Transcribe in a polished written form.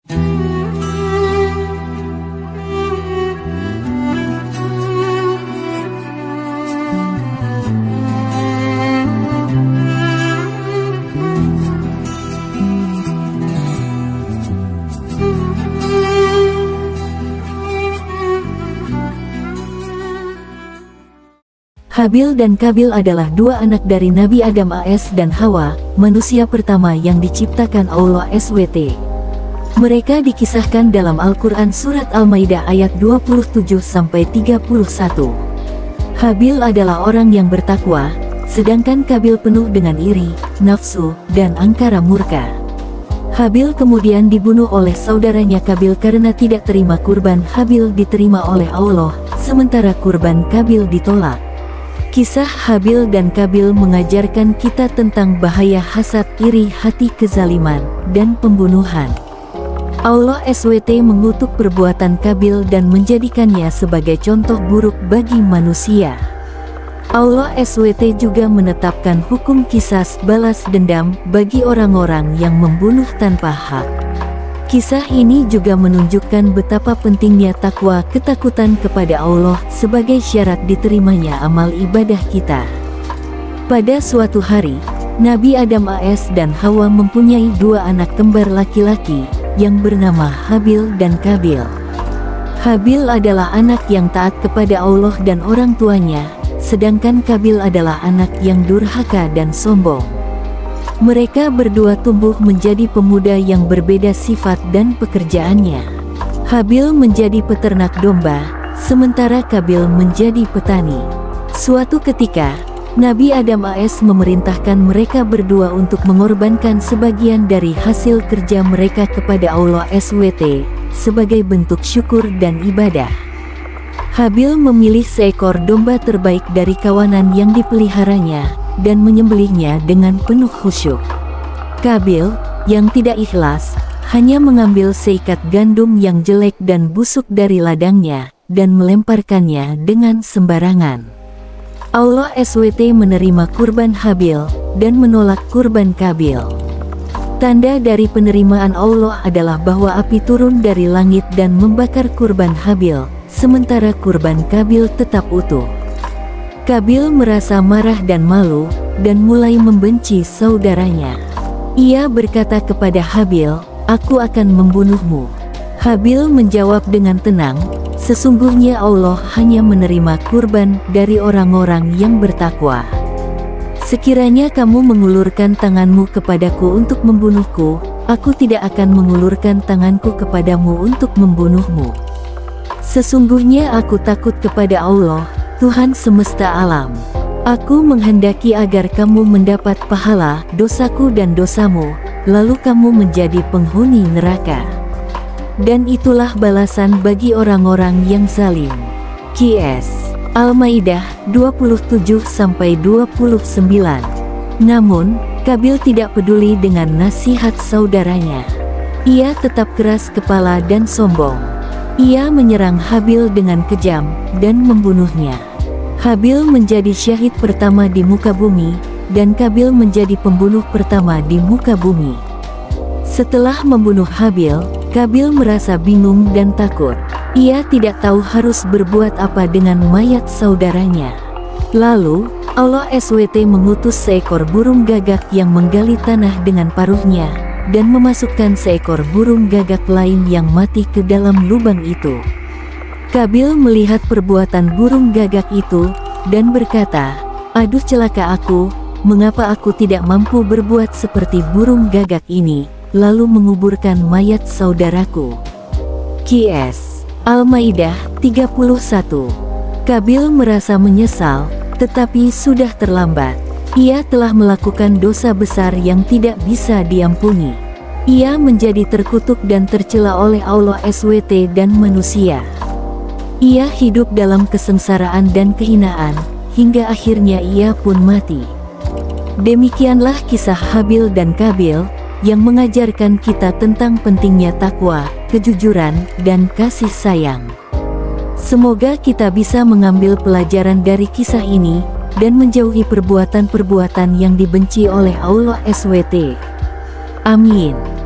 Habil dan Kabil adalah dua anak dari Nabi Adam AS dan Hawa, manusia pertama yang diciptakan Allah SWT. Mereka dikisahkan dalam Al-Quran Surat Al-Maidah ayat 27-31. Habil adalah orang yang bertakwa, sedangkan Kabil penuh dengan iri, nafsu, dan angkara murka. Habil kemudian dibunuh oleh saudaranya Kabil karena tidak terima kurban Habil diterima oleh Allah, sementara kurban Kabil ditolak. Kisah Habil dan Kabil mengajarkan kita tentang bahaya hasad, iri hati, kezaliman, dan pembunuhan. Allah SWT mengutuk perbuatan Kabil dan menjadikannya sebagai contoh buruk bagi manusia. Allah SWT juga menetapkan hukum qisas, balas dendam, bagi orang-orang yang membunuh tanpa hak. Kisah ini juga menunjukkan betapa pentingnya takwa, ketakutan kepada Allah sebagai syarat diterimanya amal ibadah kita. Pada suatu hari, Nabi Adam AS dan Hawa mempunyai dua anak kembar laki-laki yang bernama Habil dan Kabil. Habil adalah anak yang taat kepada Allah dan orang tuanya, sedangkan Kabil adalah anak yang durhaka dan sombong. Mereka berdua tumbuh menjadi pemuda yang berbeda sifat dan pekerjaannya. Habil menjadi peternak domba, sementara Kabil menjadi petani. Suatu ketika, Nabi Adam AS memerintahkan mereka berdua untuk mengorbankan sebagian dari hasil kerja mereka kepada Allah SWT, sebagai bentuk syukur dan ibadah. Habil memilih seekor domba terbaik dari kawanan yang dipeliharanya, dan menyembelihnya dengan penuh khusyuk. Kabil, yang tidak ikhlas, hanya mengambil seikat gandum yang jelek dan busuk dari ladangnya, dan melemparkannya dengan sembarangan. Allah SWT menerima kurban Habil, dan menolak kurban Kabil. Tanda dari penerimaan Allah adalah bahwa api turun dari langit dan membakar kurban Habil, sementara kurban Kabil tetap utuh. Kabil merasa marah dan malu, dan mulai membenci saudaranya. Ia berkata kepada Habil, "Aku akan membunuhmu." Habil menjawab dengan tenang, "Sesungguhnya Allah hanya menerima kurban dari orang-orang yang bertakwa. Sekiranya kamu mengulurkan tanganmu kepadaku untuk membunuhku, aku tidak akan mengulurkan tanganku kepadamu untuk membunuhmu. Sesungguhnya aku takut kepada Allah, Tuhan semesta alam. Aku menghendaki agar kamu mendapat pahala dosaku dan dosamu, lalu kamu menjadi penghuni neraka. Dan itulah balasan bagi orang-orang yang zalim." QS Al-Maidah 27-29. Namun, Kabil tidak peduli dengan nasihat saudaranya. Ia tetap keras kepala dan sombong. Ia menyerang Habil dengan kejam, dan membunuhnya. Habil menjadi syahid pertama di muka bumi, dan Kabil menjadi pembunuh pertama di muka bumi. Setelah membunuh Habil, Kabil merasa bingung dan takut. Ia tidak tahu harus berbuat apa dengan mayat saudaranya. Lalu, Allah SWT mengutus seekor burung gagak yang menggali tanah dengan paruhnya, dan memasukkan seekor burung gagak lain yang mati ke dalam lubang itu. Kabil melihat perbuatan burung gagak itu, dan berkata, "Aduh celaka aku, mengapa aku tidak mampu berbuat seperti burung gagak ini?" Lalu menguburkan mayat saudaraku. QS Al-Maidah 31. Kabil merasa menyesal, tetapi sudah terlambat. Ia telah melakukan dosa besar yang tidak bisa diampuni. Ia menjadi terkutuk dan tercela oleh Allah SWT dan manusia. Ia hidup dalam kesengsaraan dan kehinaan, hingga akhirnya ia pun mati. Demikianlah kisah Habil dan Kabil, yang mengajarkan kita tentang pentingnya takwa, kejujuran, dan kasih sayang. Semoga kita bisa mengambil pelajaran dari kisah ini, dan menjauhi perbuatan-perbuatan yang dibenci oleh Allah SWT. Amin.